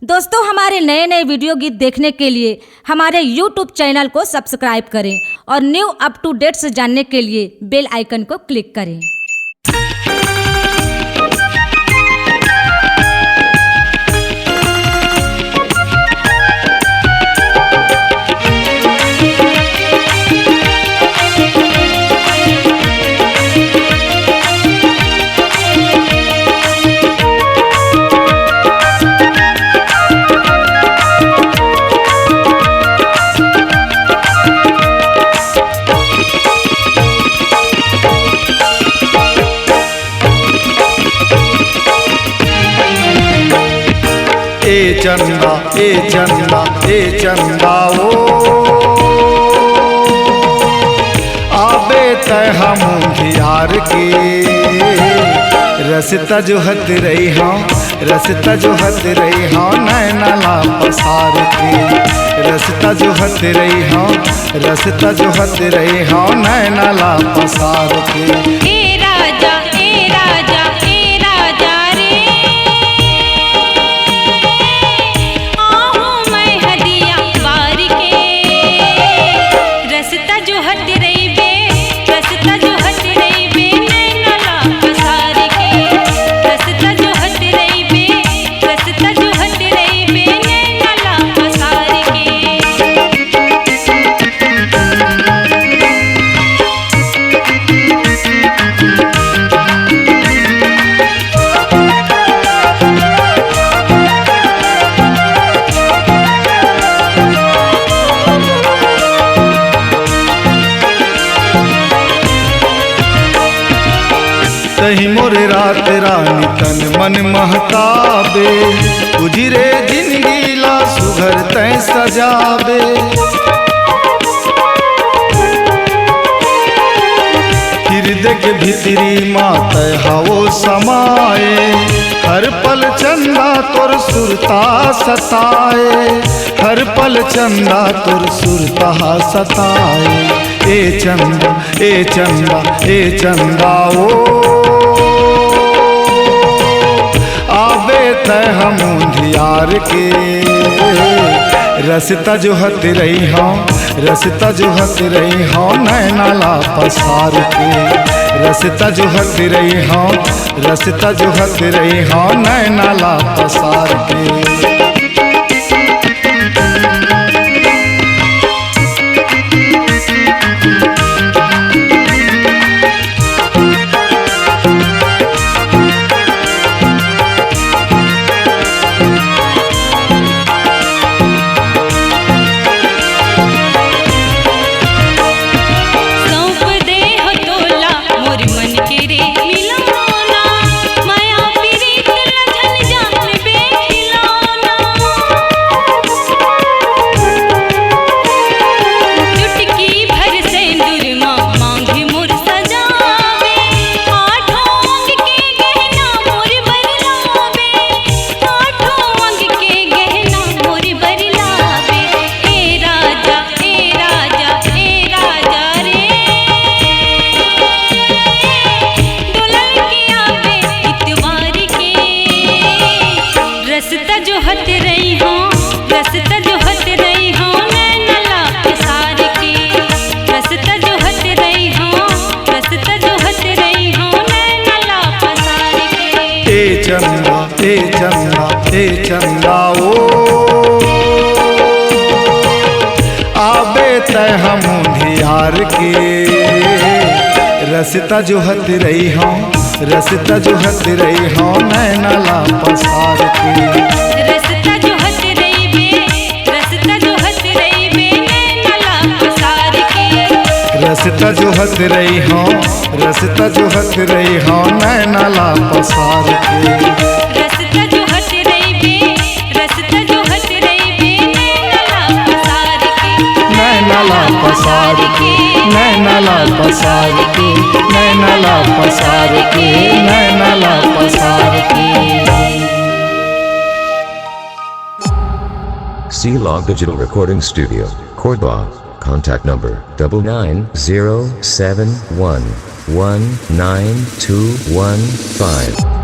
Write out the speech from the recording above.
दोस्तों, हमारे नए नए वीडियो गीत देखने के लिए हमारे YouTube चैनल को सब्सक्राइब करें और न्यू अप टू डेट्स जानने के लिए बेल आइकन को क्लिक करें। ए चंदा ए चंदा ए चंदा ओ आबे तय हम यार के रसता जो हत रही हाँ रसता जो हत रही हाँ नैना ला पसार के रसता जो हत रही हाँ रसता जो हत रही हाँ नैना ला पसार के। तही मोरे रात रानी तन मन महताबे उजरे जिंदगी ला सुघर तय सजाबे हृदय के भीतरी मात हवो समाए हर पल चंदा तोर सुरता सताए हर पल चंदा तोर सुरता सताए। ए चंदा ए चंदा ए चंदा ओ आबे तय हम यार के रसता जो हत रही हाँ रसता जो हत रही हाँ नैना ला पसार के रसता जो हत रही हाँ रसता जो हत रही हाँ नैना ला पसार के। ए चंदा ए चंदा ओ आबे तय हम यार के रसता जो हत रही हाँ रसता जो हत रही हाँ नैना ला पसार के रसता जो हत रही बे रसता जो हत रही बे नैना ला पसार के रसता जो हत रही हाँ रसता जो हत रही हाँ नैना ला पसार के नैना ला पसार के नैना ला पसार के नैना ला पसार के नैना ला पसार के। C-Log Digital Recording Studio, Cordoba. Contact number 99071192115.